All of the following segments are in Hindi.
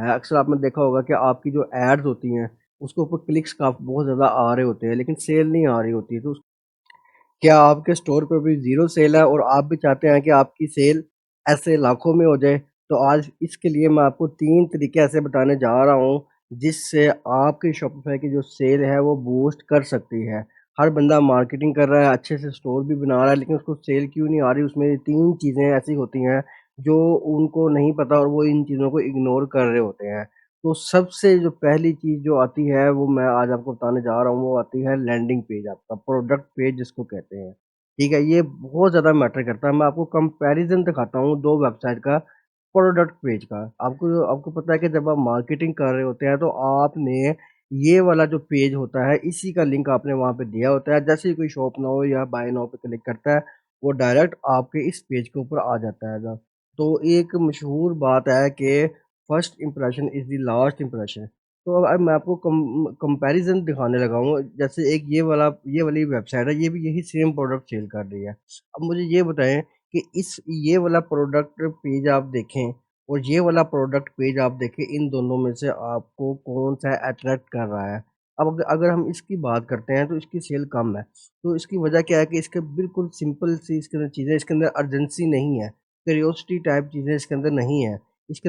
है। अक्सर आपने देखा होगा कि आपकी जो एड्स होती हैं, उसके ऊपर क्लिक्स बहुत ज़्यादा आ रहे होते हैं, लेकिन सेल नहीं आ रही होती है। तो क्या आपके स्टोर पे भी ज़ीरो सेल है और आप भी चाहते हैं कि आपकी सेल ऐसे लाखों में हो जाए? तो आज इसके लिए मैं आपको 3 तरीके ऐसे बताने जा रहा हूँ, जिससे आपकी शॉपिफ़ाई की जो सेल है वो बूस्ट कर सकती है। हर बंदा मार्केटिंग कर रहा है, अच्छे से स्टोर भी बना रहा है, लेकिन उसको सेल क्यों नहीं आ रही? उसमें 3 चीज़ें ऐसी होती हैं, जो उनको नहीं पता और वो इन चीज़ों को इग्नोर कर रहे होते हैं। तो सबसे जो पहली चीज़ जो आती है, वो मैं आज आपको बताने जा रहा हूँ, वो आती है लैंडिंग पेज आपका, प्रोडक्ट पेज जिसको कहते हैं। ठीक है? ये बहुत ज़्यादा मैटर करता है। मैं आपको कंपैरिज़न दिखाता हूँ 2 वेबसाइट का, प्रोडक्ट पेज का। आपको पता है कि जब आप मार्केटिंग कर रहे होते हैं, तो आपने ये वाला जो पेज होता है, इसी का लिंक आपने वहाँ पे दिया होता है। जैसे ही कोई शॉप नाउ या बाय नाउ पे क्लिक करता है, वो डायरेक्ट आपके इस पेज के ऊपर आ जाता है। तो एक मशहूर बात है कि first impression is the last impression. तो अब मैं आपको कंपैरिज़न दिखाने लगा हूँ, जैसे एक ये वाली वेबसाइट है, ये भी यही सेम प्रोडक्ट सेल कर रही है। अब मुझे ये बताएँ कि इस ये वाला प्रोडक्ट पेज आप देखें और ये वाला प्रोडक्ट पेज आप देखें, इन दोनों में से आपको कौन-सा अट्रैक्ट कर रहा है? अब अगर हम इसकी बात करते हैं, तो इसकी सेल कम है। तो इसकी वजह क्या है कि इसके बिल्कुल सिंपल सी इसके अंदर चीज़ें, इसके अंदर अर्जेंसी नहीं है, क्यूरियोसिटी टाइप चीज़ें इसके अंदर नहीं है। इसके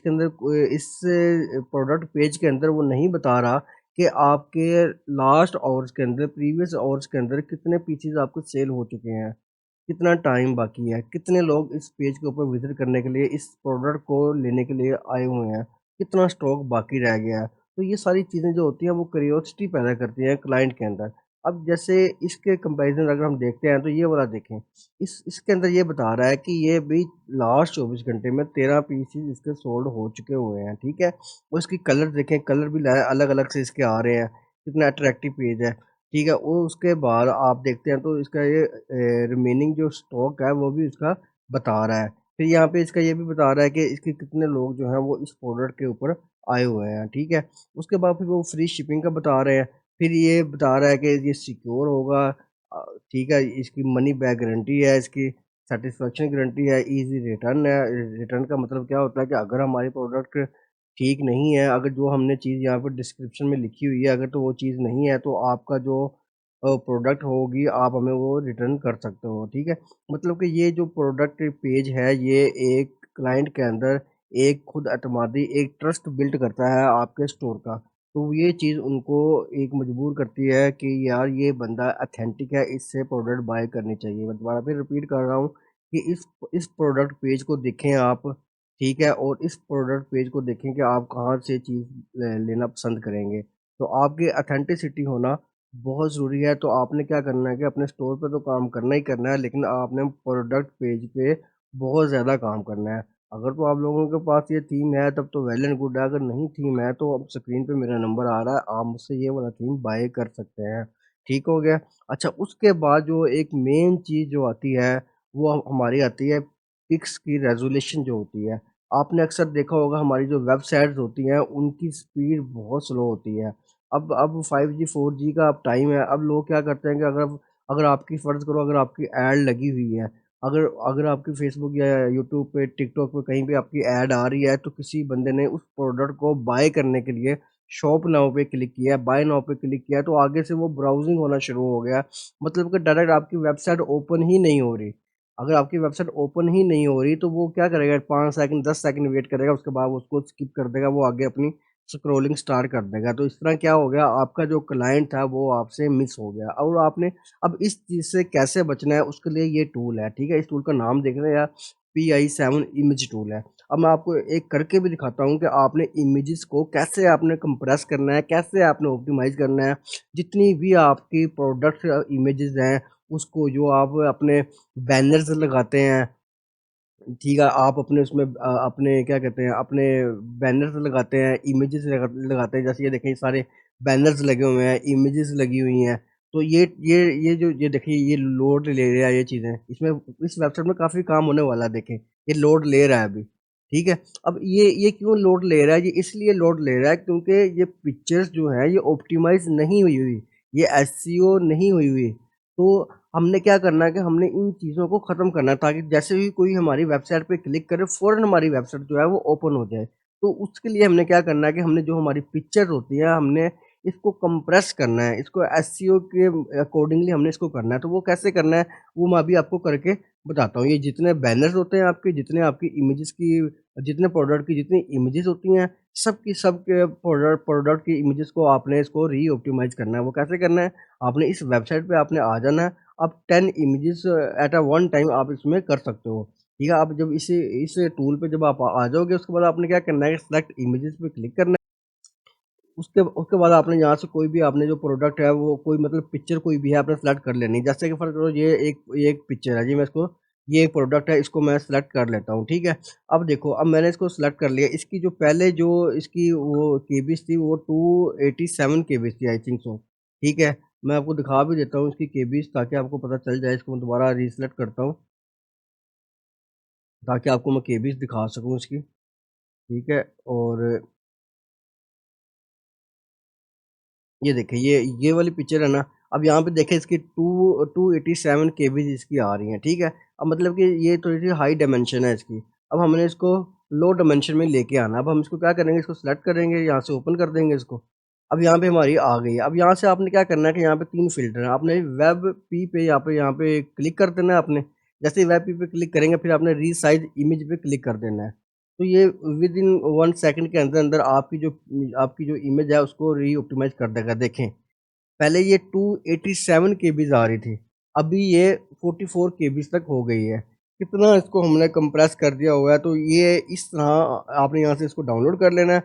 अंदर इस प्रोडक्ट पेज के अंदर वो नहीं बता रहा कि आपके लास्ट आवर्स के अंदर, प्रीवियस आवर्स के अंदर कितने पीसेज़ आपके सेल हो चुके हैं, कितना टाइम बाकी है, कितने लोग इस पेज के ऊपर विज़िट करने के लिए, इस प्रोडक्ट को लेने के लिए आए हुए हैं, कितना स्टॉक बाकी रह गया है। तो ये सारी चीज़ें जो होती हैं, वो क्यूरियोसिटी पैदा करती हैं क्लाइंट के अंदर। अब जैसे इसके कंपैरिज़न अगर हम देखते हैं, तो ये वाला देखें, इसके अंदर ये बता रहा है कि ये भी लास्ट 24 घंटे में 13 पीसेज़ इसके सोल्ड हो चुके हुए हैं, ठीक है? और इसकी कलर देखें, कलर भी अलग-अलग से इसके आ रहे हैं, कितना अट्रैक्टिव पेज है, ठीक है? और उसके बाद आप देखते हैं, तो इसका ये रिमेनिंग जो स्टॉक है, वो भी इसका बता रहा है। फिर यहाँ पे इसका ये भी बता रहा है कि इसके कितने लोग जो हैं, वो इस प्रोडक्ट के ऊपर आए हुए हैं, ठीक है? उसके बाद फिर वो फ्री शिपिंग का बता रहे हैं, फिर ये बता रहा है कि ये सिक्योर होगा, ठीक है, इसकी मनी बैक गारंटी है, इसकी सैटिस्फैक्शन गारंटी है, ईज़ी रिटर्न है। रिटर्न का मतलब क्या होता है कि अगर हमारी प्रोडक्ट ठीक नहीं है, अगर जो हमने चीज़ यहाँ पे डिस्क्रिप्शन में लिखी हुई है, अगर तो वो चीज़ नहीं है, तो आपका जो प्रोडक्ट होगी, आप हमें वो रिटर्न कर सकते हो, ठीक है? मतलब कि ये जो प्रोडक्ट पेज है, ये एक क्लाइंट के अंदर एक खुद एतमादी, एक ट्रस्ट बिल्ड करता है आपके स्टोर का। तो ये चीज़ उनको एक मजबूर करती है कि यार ये बंदा ऑथेंटिक है, इससे प्रोडक्ट बाय करनी चाहिए। मैं दोबारा फिर रिपीट कर रहा हूँ कि इस प्रोडक्ट पेज को देखें आप, ठीक है? और इस प्रोडक्ट पेज को देखें कि आप कहाँ से चीज़ लेना पसंद करेंगे। तो आपकी ऑथेंटिसिटी होना बहुत ज़रूरी है, तो आपने क्या करना है कि अपने स्टोर पे तो काम करना ही करना है, लेकिन आपने प्रोडक्ट पेज पे बहुत ज़्यादा काम करना है। अगर तो आप लोगों के पास ये थीम है, तब तो वेल एंड गुड है, अगर नहीं थीम है, तो अब स्क्रीन पे मेरा नंबर आ रहा है, आप मुझसे ये वाला थीम बाय कर सकते हैं। ठीक हो गया? अच्छा, उसके बाद जो एक मेन चीज़ जो आती है, वो हमारी आती है पिक्स की रेज़ोल्यूशन जो होती है। आपने अक्सर देखा होगा, हमारी जो वेबसाइट्स होती हैं, उनकी स्पीड बहुत स्लो होती है। अब 5G 4G का अब टाइम है, अब लोग क्या करते हैं कि अगर आपकी फ़र्ज़ करो, अगर आपकी ऐड लगी हुई है, अगर अगर आपकी फ़ेसबुक या यूट्यूब पे, टिकटॉक पे कहीं पे आपकी ऐड आ रही है, तो किसी बंदे ने उस प्रोडक्ट को बाय करने के लिए शॉप नाउ पे क्लिक किया, बाय नाउ पे क्लिक किया, तो आगे से वो ब्राउज़िंग होना शुरू हो गया। मतलब कि डायरेक्ट आपकी वेबसाइट ओपन ही नहीं हो रही। अगर आपकी वेबसाइट ओपन ही नहीं हो रही, तो वो क्या करेगा, 5 सेकंड, 10 सेकंड वेट करेगा, उसके बाद वो उसको स्किप कर देगा, वो आगे अपनी स्क्रॉलिंग स्टार्ट कर देगा। तो इस तरह क्या हो गया, आपका जो क्लाइंट था, वो आपसे मिस हो गया। और आपने अब इस चीज़ से कैसे बचना है, उसके लिए ये टूल है, ठीक है? इस टूल का नाम देख रहे हैं आप, PI7 इमेज टूल है। अब मैं आपको एक करके भी दिखाता हूँ कि आपने इमेजेस को कैसे आपने कंप्रेस करना है, कैसे आपने ऑप्टिमाइज़ करना है। जितनी भी आपकी प्रोडक्ट इमेजेस हैं, उसको जो आप अपने बैनर्स लगाते हैं, ठीक है, आप अपने उसमें अपने क्या कहते हैं, अपने बैनर्स लगाते हैं, इमेजेस लगाते हैं, जैसे ये देखें, ये सारे बैनर्स लगे हुए हैं, इमेजेस लगी हुई हैं। तो ये जो ये देखिए, ये लोड ले रहा है ये चीज़ें, इसमें इस वेबसाइट में काफ़ी काम होने वाला है, देखें, ये लोड ले रहा है अभी, ठीक है? अब ये क्यों लोड ले रहा है? ये इसलिए लोड ले रहा है क्योंकि ये पिक्चर्स जो हैं, ये ऑप्टिमाइज़ नहीं हुई हुई, ये एसईओ नहीं हुई हुई। तो हमने क्या करना है कि हमने इन चीज़ों को ख़त्म करना है, ताकि जैसे ही कोई हमारी वेबसाइट पे क्लिक करे, फ़ौरन हमारी वेबसाइट जो है वो ओपन हो जाए। तो उसके लिए हमने क्या करना है कि हमने जो हमारी पिक्चर होती है, हमने इसको कंप्रेस करना है, इसको एसईओ के अकॉर्डिंगली हमने इसको करना है। तो वो कैसे करना है, वो मैं अभी आपको करके बताता हूँ। ये जितने बैनर्स होते हैं आपके, जितने आपकी इमेजेस की, जितने प्रोडक्ट की जितनी इमेजेस होती हैं, सब की सब के प्रोडक्ट की इमेजेस को आपने इसको री-ऑप्टिमाइज़ करना है। वो कैसे करना है, आपने इस वेबसाइट पे आपने आ जाना है। आप 10 images at a one time आप इसमें कर सकते हो। ठीक है, आप जब इस टूल पे जब आप आ जाओगे, उसके बाद आपने क्या करना है, सेलेक्ट इमेजेस पे क्लिक करना है। उसके उसके बाद आपने यहाँ से कोई भी आपने जो प्रोडक्ट है वो कोई मतलब पिक्चर कोई भी है आपने सेलेक्ट कर लेनी है। जैसे कि फॉर करो ये एक पिक्चर है जी, मैं इसको ये एक प्रोडक्ट है, इसको मैं सेलेक्ट कर लेता हूँ, ठीक है। अब देखो, अब मैंने इसको सेलेक्ट कर लिया। इसकी जो पहले जो इसकी वो केबीज़ थी वो 287 केबीज़ थी, आई थिंक सो, ठीक है। मैं आपको दिखा भी देता हूँ इसकी केबीज़, ताकि आपको पता चल जाए। इसको मैं दोबारा रीसेलेक्ट करता हूँ, ताकि आपको मैं केबीज़ दिखा सकूँ इसकी, ठीक है। और ये देखिए, ये वाली पिक्चर है ना, अब यहाँ पे देखें इसकी 287 केबीज़ इसकी आ रही हैं, ठीक है। अब मतलब कि ये थोड़ी-सी हाई डायमेंशन है इसकी। अब हमने इसको लो डायमेंशन में लेके आना है। अब हम इसको क्या करेंगे, इसको सेलेक्ट करेंगे, यहाँ से ओपन कर देंगे इसको। अब यहाँ पे हमारी आ गई है। अब यहाँ से आपने क्या करना है कि यहाँ पे 3 फ़िल्टर हैं। आपने वेब पी पे यहाँ पे क्लिक कर देना है आपने। जैसे ही वेब पी पे क्लिक करेंगे, फिर आपने रीसाइज़ इमेज पे क्लिक कर देना है। तो ये विदिन 1 सेकंड के अंदर-अंदर आपकी जो इमेज है उसको री-ऑप्टिमाइज़ कर देगा। देखें, पहले ये 287 केबीज़ आ रही थी, अभी ये 44 केबीज़ तक हो गई है। कितना इसको हमने कंप्रेस कर दिया हुआ है। तो ये इस तरह आपने यहाँ से इसको डाउनलोड कर लेना है,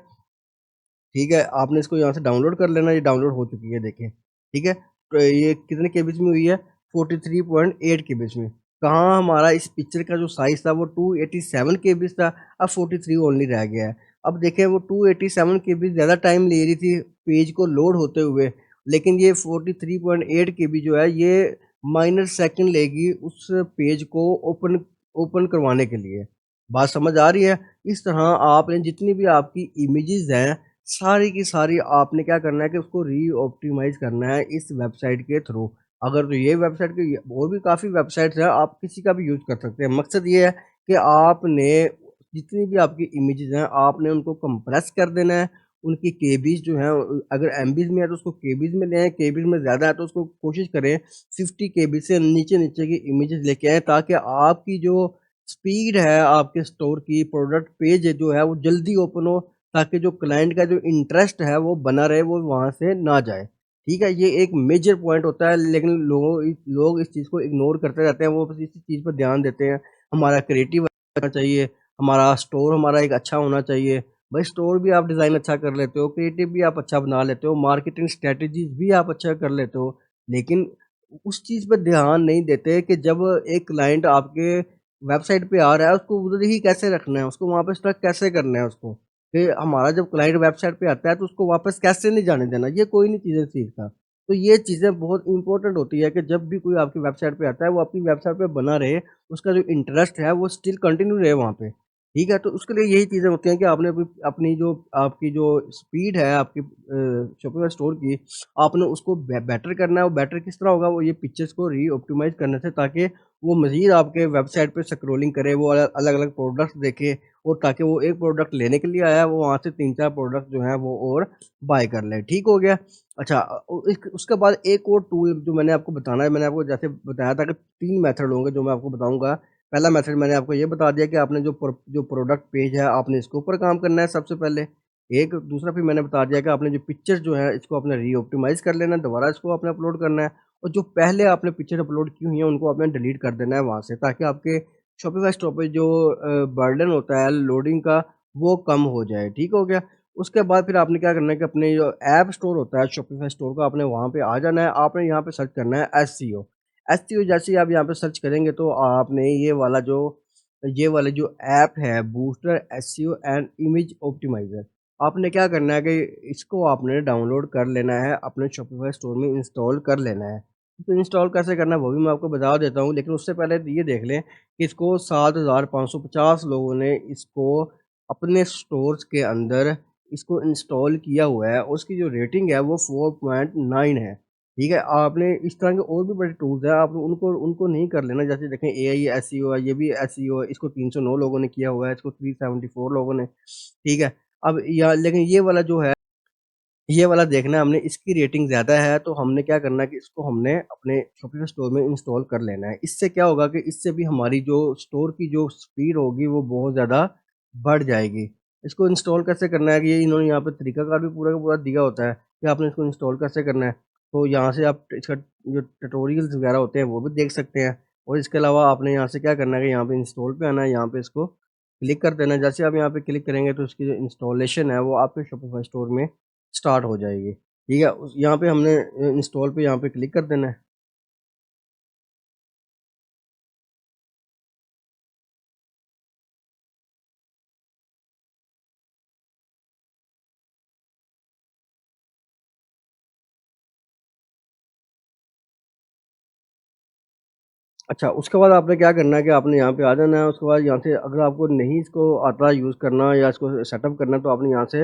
ठीक है। आपने इसको यहाँ से डाउनलोड कर लेना है, ये डाउनलोड हो चुकी है देखें, ठीक है। तो ये कितने केबीज़ में हुई है, 43.8 केबीज़ में। कहाँ हमारा इस पिक्चर का जो साइज़ था वो 287 केबीज़ था, अब 43 ओनली रह गया है। अब देखें, वो 287 केबी ज़्यादा टाइम ले रही थी पेज को लोड होते हुए, लेकिन ये 43.8 केबी जो है ये माइनर सेकंड लेगी उस पेज को ओपन ओपन करवाने के लिए। बात समझ आ रही है? इस तरह आपने जितनी भी आपकी इमेजेस हैं, सारी की सारी आपने क्या करना है कि उसको री-ऑप्टिमाइज़ करना है इस वेबसाइट के थ्रू। अगर तो ये वेबसाइट के और भी काफ़ी वेबसाइट्स हैं, आप किसी का भी यूज़ कर सकते हैं। मकसद ये है कि आपने जितनी भी आपकी इमेजेस हैं, आपने उनको कंप्रेस कर देना है। उनकी केबीज़ जो हैं, अगर एमबीज़ में है तो उसको केबीज़ में ले आएँ, केबीज़ में ज़्यादा है तो उसको कोशिश करें 50 केबी से नीचे-नीचे की इमेजेस लेके आएँ, ताकि आपकी जो स्पीड है आपके स्टोर की, प्रोडक्ट पेज जो है वो जल्दी ओपन हो, ताकि जो क्लाइंट का जो इंटरेस्ट है वो बना रहे, वो वहाँ से ना जाए। ठीक है? ये एक मेजर पॉइंट होता है, लेकिन लोग इस चीज़ को इग्नोर करते रहते हैं, वो बस इसी चीज़ पर ध्यान देते हैं। हमारा क्रिएटिव होना चाहिए, हमारा स्टोर हमारा एक अच्छा होना चाहिए। भाई, स्टोर भी आप डिज़ाइन अच्छा कर लेते हो, क्रिएटिव भी आप अच्छा बना लेते हो, मार्केटिंग स्ट्रैटेजीज़ भी आप अच्छा कर लेते हो, लेकिन उस चीज़ पे ध्यान नहीं देते कि जब एक क्लाइंट आपके वेबसाइट पे आ रहा है, उसको उधर ही कैसे रखना है, उसको वहाँ पे स्टक कैसे करना है उसको। कि हमारा जब क्लाइंट वेबसाइट पे आता है तो उसको वापस कैसे नहीं जाने देना, ये कोई नहीं चीज़ें सीखता। तो ये चीज़ें बहुत इम्पोर्टेंट होती है कि जब भी कोई आपकी वेबसाइट पे आता है, वो अपनी वेबसाइट पे बना रहे, उसका जो इंटरेस्ट है वो स्टिल कंटिन्यू रहे वहाँ पे। ठीक है? तो उसके लिए यही चीज़ें होती हैं कि आपने अपनी जो आपकी जो स्पीड है आपकी शॉपिंग स्टोर की, आपने उसको बेटर करना है। वो बेटर किस तरह होगा, वो ये पिक्चर्स को री-ऑप्टिमाइज़ करने से, ताकि वो मज़ीद आपके वेबसाइट पे स्क्रॉलिंग करे, वो अलग-अलग प्रोडक्ट्स देखे, और ताकि वो एक प्रोडक्ट लेने के लिए आया है, वो वहाँ से 3-4 प्रोडक्ट जो हैं वो और बाय कर ले। ठीक हो गया? अच्छा, उसके बाद एक और टूल जो मैंने आपको बताना है, मैंने आपको जैसे बताया था कि 3 मेथड होंगे जो मैं आपको बताऊँगा। पहला मेथड मैंने आपको ये बता दिया कि आपने जो प्रोडक्ट पेज है, आपने इसके ऊपर काम करना है सबसे पहले। एक दूसरा फिर मैंने बता दिया कि आपने जो पिक्चर जो है इसको आपने री-ऑप्टिमाइज़ कर लेना है, दोबारा इसको आपने अपलोड करना है, और जो पहले आपने पिक्चर अपलोड की हुई है उनको आपने डिलीट कर देना है वहाँ से, ताकि आपके शॉपिफाई स्टोर पे जो बर्डन होता है लोडिंग का, वो कम हो जाए। ठीक हो गया? उसके बाद फिर आपने क्या करना है कि अपने जो ऐप स्टोर होता है शॉपिफाई स्टोर का, आपने वहाँ पे आ जाना है। आपने यहाँ पे सर्च करना है एसईओ। एसईओ जैसे ही आप यहाँ पे सर्च करेंगे तो आपने ये वाला जो ऐप है, booster SEO and image optimiser, आपने क्या करना है कि इसको आपने डाउनलोड कर लेना है, अपने शॉपिफाई स्टोर में इंस्टॉल कर लेना है। तो इंस्टॉल कैसे करना है वो भी मैं आपको बता देता हूँ, लेकिन उससे पहले ये देख लें कि इसको 7550 लोगों ने इसको अपने स्टोर्स के अंदर इसको इंस्टॉल किया हुआ है, और उसकी जो रेटिंग है वो 4.9 है। ठीक है? आपने इस तरह के और भी बड़े टूल्स हैं, आप उनको उनको नहीं कर लेना। जैसे देखें, एआई एसईओ है, ये भी एसईओ है, इसको 309 लोगों ने किया हुआ है, इसको 374 लोगों ने, ठीक है? अब या लेकिन ये वाला देखना है हमने, इसकी रेटिंग ज़्यादा है, तो हमने क्या करना है कि इसको हमने अपने शॉपिफ़ाई स्टोर में इंस्टॉल कर लेना है। इससे क्या होगा कि इससे भी हमारी जो स्टोर की जो स्पीड होगी वो बहुत ज़्यादा बढ़ जाएगी। इसको इंस्टॉल कैसे करना है कि ये इन्होंने यहाँ पे तरीकाकार भी पूरा का पूरा दिया होता है कि आपने इसको इंस्टॉल कैसे करना है। तो यहाँ से आप इसका जो ट्यूटोरियल्स वगैरह होते हैं वो भी देख सकते हैं, और इसके अलावा आपने यहाँ से क्या करना है कि यहाँ पे इंस्टॉल पे आना है, यहाँ पे इसको क्लिक कर देना है। जैसे आप यहाँ पे क्लिक करेंगे तो इसकी जो इंस्टॉलेशन है वो आपके शॉपिफ़ाई स्टोर में स्टार्ट हो जाएगी। ठीक है? उस यहाँ पे हमने इंस्टॉल पे यहाँ पे क्लिक कर देना है। अच्छा, उसके बाद आपने क्या करना है कि आपने यहाँ पे आ जाना है, उसके बाद यहाँ से अगर आपको नहीं इसको आता यूज़ करना या इसको सेटअप करना है, तो आपने यहाँ से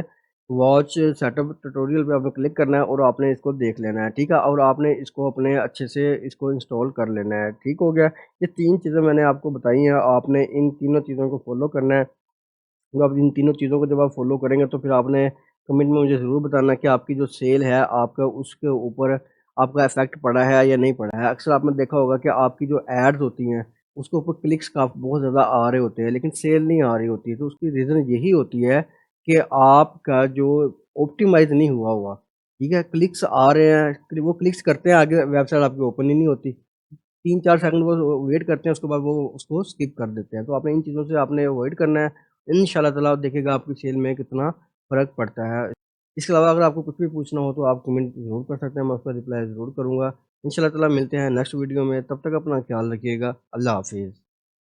वॉच सेटअप ट्यूटोरियल पे आपने क्लिक करना है और आपने इसको देख लेना है, ठीक है? और आपने इसको अपने अच्छे से इसको इंस्टॉल कर लेना है, ठीक हो गया? ये 3 चीज़ें मैंने आपको बताई हैं, आपने इन तीनों चीज़ों को फ़ॉलो करना है। तो आप इन तीनों चीज़ों को जब आप फ़ॉलो करेंगे तो फिर आपने कमेंट में मुझे ज़रूर बताना कि आपकी जो सेल है, आपका उसके ऊपर आपका इफ़ेक्ट पड़ा है या नहीं पड़ा है। अक्सर आपने देखा होगा कि आपकी जो एड्स होती हैं, उसके ऊपर क्लिक्स बहुत ज़्यादा आ रहे होते हैं, लेकिन सेल नहीं आ रही होती है। तो उसकी रीज़न यही होती है कि आपका जो ऑप्टिमाइज़ नहीं हुआ हुआ, ठीक है? क्लिक्स आ रहे हैं, वो क्लिक्स करते हैं, आगे वेबसाइट आपकी ओपन ही नहीं होती। 3-4 सेकंड वो वेट करते हैं, उसके बाद वो उसको स्किप कर देते हैं। तो आपने इन चीज़ों से आपने अवॉइड करना है। इंशाल्लाह ताला आप देखिएगा आपकी सेल में कितना फ़र्क पड़ता है। इसके अलावा अगर आपको कुछ भी पूछना हो तो आप कमेंट ज़रूर कर सकते हैं, मैं उसका रिप्लाई ज़रूर करूँगा। इंशाल्लाह ताला मिलते हैं नेक्स्ट वीडियो में, तब तक अपना ख़्याल रखिएगा। अल्लाह हाफ़िज़।